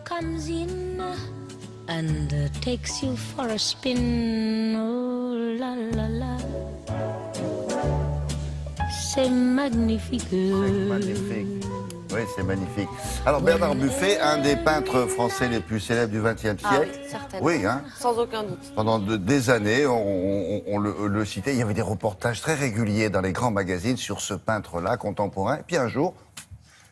comes in and takes you for a spin. Oh la la la, c'est magnifique. C'est magnifique. Oui, c'est magnifique. Alors Bernard Buffet, un des peintres français les plus célèbres du XXe siècle. Ah oui, certainement. Oui, hein. Sans aucun doute. Pendant des années, on le citait. Il y avait des reportages très réguliers dans les grands magazines sur ce peintre-là, contemporain. Et puis un jour,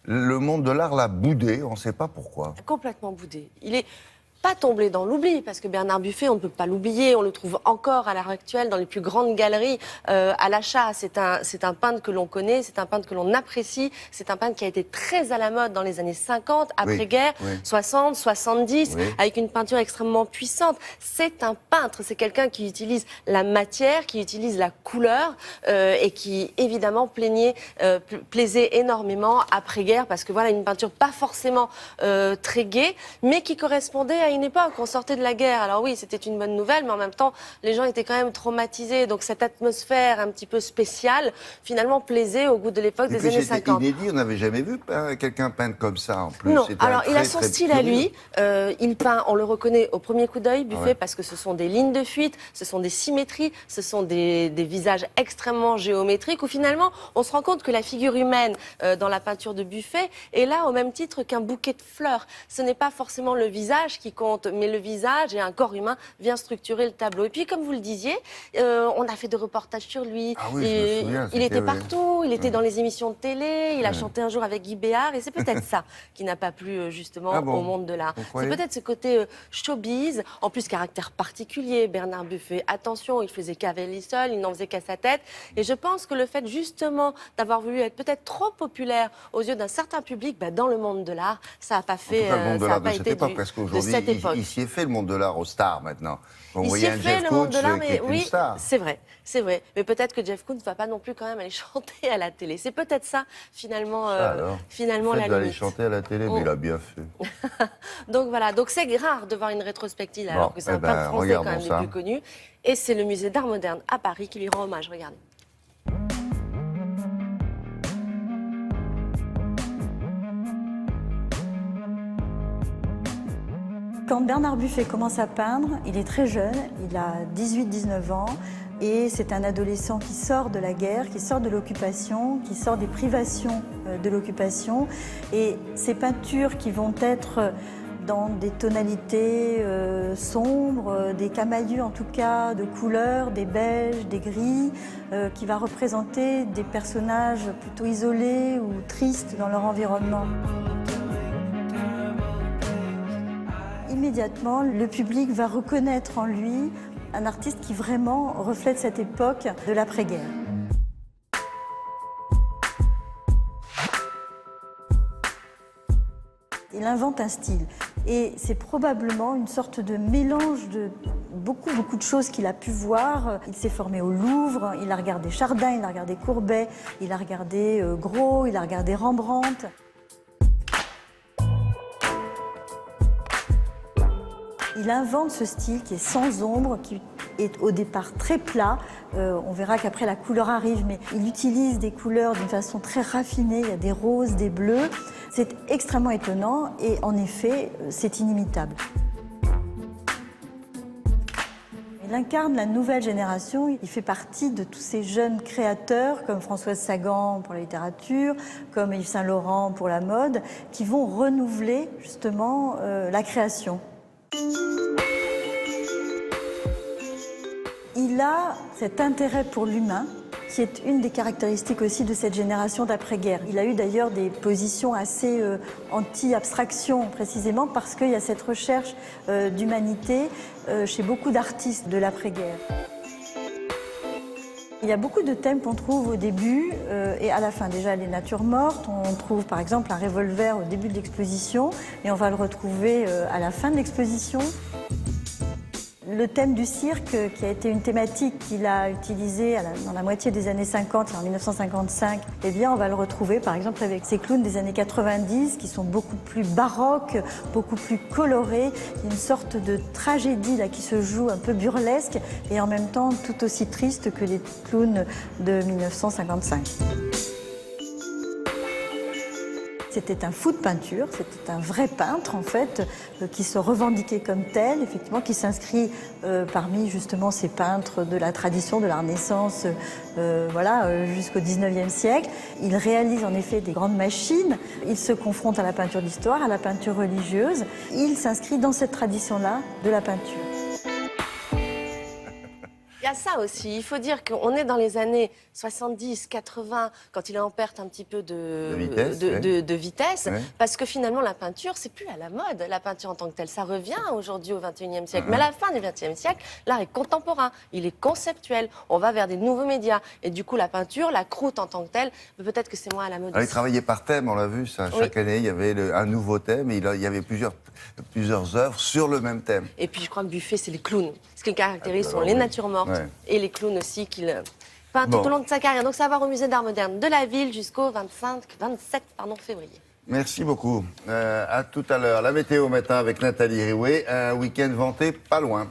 le monde de l'art l'a boudé. On ne sait pas pourquoi. Complètement boudé. Il est pas tombé dans l'oubli, parce que Bernard Buffet, on ne peut pas l'oublier, on le trouve encore à l'heure actuelle dans les plus grandes galeries à l'achat. C'est un peintre que l'on connaît, c'est un peintre que l'on apprécie, c'est un peintre qui a été très à la mode dans les années 50, après-guerre, 60, 70, avec une peinture extrêmement puissante. C'est un peintre, c'est quelqu'un qui utilise la matière, qui utilise la couleur et qui, évidemment, plaisait énormément après-guerre, parce que voilà, une peinture pas forcément très gaie, mais qui correspondait à une époque. On sortait de la guerre. Alors oui, c'était une bonne nouvelle, mais en même temps, les gens étaient quand même traumatisés. Donc cette atmosphère un petit peu spéciale, finalement, plaisait au goût de l'époque des années 50. Inédit, on n'avait jamais vu quelqu'un peindre comme ça, en plus. Non, alors il a son style à lui. Il peint, on le reconnaît au premier coup d'œil, Buffet, parce que ce sont des lignes de fuite, ce sont des symétries, ce sont des visages extrêmement géométriques, où finalement, on se rend compte que la figure humaine dans la peinture de Buffet est là au même titre qu'un bouquet de fleurs. Ce n'est pas forcément le visage qui compte, mais le visage et un corps humain vient structurer le tableau. Et puis, comme vous le disiez, on a fait des reportages sur lui. Ah oui, je me souviens, il était partout, il était dans les émissions de télé, il a chanté un jour avec Guy Béard, et c'est peut-être ça qui n'a pas plu justement au monde de l'art. C'est peut-être ce côté showbiz, en plus caractère particulier, Bernard Buffet. Attention, il faisait cavalier seul, il n'en faisait qu'à sa tête. Et je pense que le fait justement d'avoir voulu être peut-être trop populaire aux yeux d'un certain public, dans le monde de l'art, ça n'a pas fait, ça n'a pas été de cette époque. Il s'y est fait le monde de l'art aux stars maintenant. Il s'y est fait le monde de l'art, mais oui, c'est vrai. C'est vrai, mais peut-être que Jeff Koons ne va pas non plus quand même aller chanter à la télé. C'est peut-être ça, finalement, finalement la limite. D'aller chanter à la télé, mais il a bien fait. Donc voilà, donc c'est rare de voir une rétrospective, alors que c'est un peintre français quand même des plus connus. Et c'est le musée d'art moderne à Paris qui lui rend hommage. Regardez. Quand Bernard Buffet commence à peindre, il est très jeune, il a 18-19 ans, et c'est un adolescent qui sort de la guerre, qui sort de l'occupation, qui sort des privations de l'occupation. Et ces peintures qui vont être dans des tonalités sombres, des camailleux en tout cas, de couleurs, des beiges, des gris, qui va représenter des personnages plutôt isolés ou tristes dans leur environnement. Immédiatement, le public va reconnaître en lui un artiste qui vraiment reflète cette époque de l'après-guerre. Il invente un style et c'est probablement une sorte de mélange de beaucoup de choses qu'il a pu voir. Il s'est formé au Louvre, il a regardé Chardin, il a regardé Courbet, il a regardé Gros, il a regardé Rembrandt. Il invente ce style qui est sans ombre, qui est au départ très plat. On verra qu'après la couleur arrive, mais il utilise des couleurs d'une façon très raffinée. Il y a des roses, des bleus. C'est extrêmement étonnant et en effet, c'est inimitable. Il incarne la nouvelle génération. Il fait partie de tous ces jeunes créateurs comme Françoise Sagan pour la littérature, comme Yves Saint Laurent pour la mode, qui vont renouveler justement la création. Il a cet intérêt pour l'humain, qui est une des caractéristiques aussi de cette génération d'après-guerre. Il a eu d'ailleurs des positions assez anti-abstraction, précisément parce qu'il y a cette recherche d'humanité chez beaucoup d'artistes de l'après-guerre. Il y a beaucoup de thèmes qu'on trouve au début et à la fin. Déjà, les natures mortes, on trouve par exemple un revolver au début de l'exposition et on va le retrouver à la fin de l'exposition. Le thème du cirque, qui a été une thématique qu'il a utilisée dans la moitié des années 50 et en 1955, eh bien, on va le retrouver par exemple avec ces clowns des années 90 qui sont beaucoup plus baroques, beaucoup plus colorés. Il y a une sorte de tragédie là, qui se joue un peu burlesque et en même temps tout aussi triste que les clowns de 1955. c'était un fou de peinture, c'était un vrai peintre en fait, qui se revendiquait comme tel, effectivement, qui s'inscrit parmi justement ces peintres de la tradition de la Renaissance, jusqu'au 19e siècle. Il réalise en effet des grandes machines, il se confronte à la peinture d'histoire, à la peinture religieuse, il s'inscrit dans cette tradition-là de la peinture. Il y a ça aussi. Il faut dire qu'on est dans les années 70, 80, quand il est en perte un petit peu de vitesse, ouais. parce que finalement, la peinture, c'est plus à la mode, la peinture en tant que telle. Ça revient aujourd'hui au XXIe siècle. Mais à la fin du XXe siècle, l'art est contemporain, il est conceptuel. On va vers des nouveaux médias. Et du coup, la peinture, la croûte en tant que telle, peut-être que c'est moins à la mode. Alors, il travaillait par thème, on l'a vu, ça. Chaque année, il y avait un nouveau thème, et il y avait plusieurs œuvres sur le même thème. Et puis, je crois que Buffet, c'est les clowns. Ce qui le caractérise sont les natures mortes et les clowns aussi qu'il peint tout au long de sa carrière. Donc, ça va voir au Musée d'Art Moderne de la Ville jusqu'au 27 février. Merci beaucoup. À tout à l'heure. La météo matin avec Nathalie Riouet. Un week-end vanté pas loin.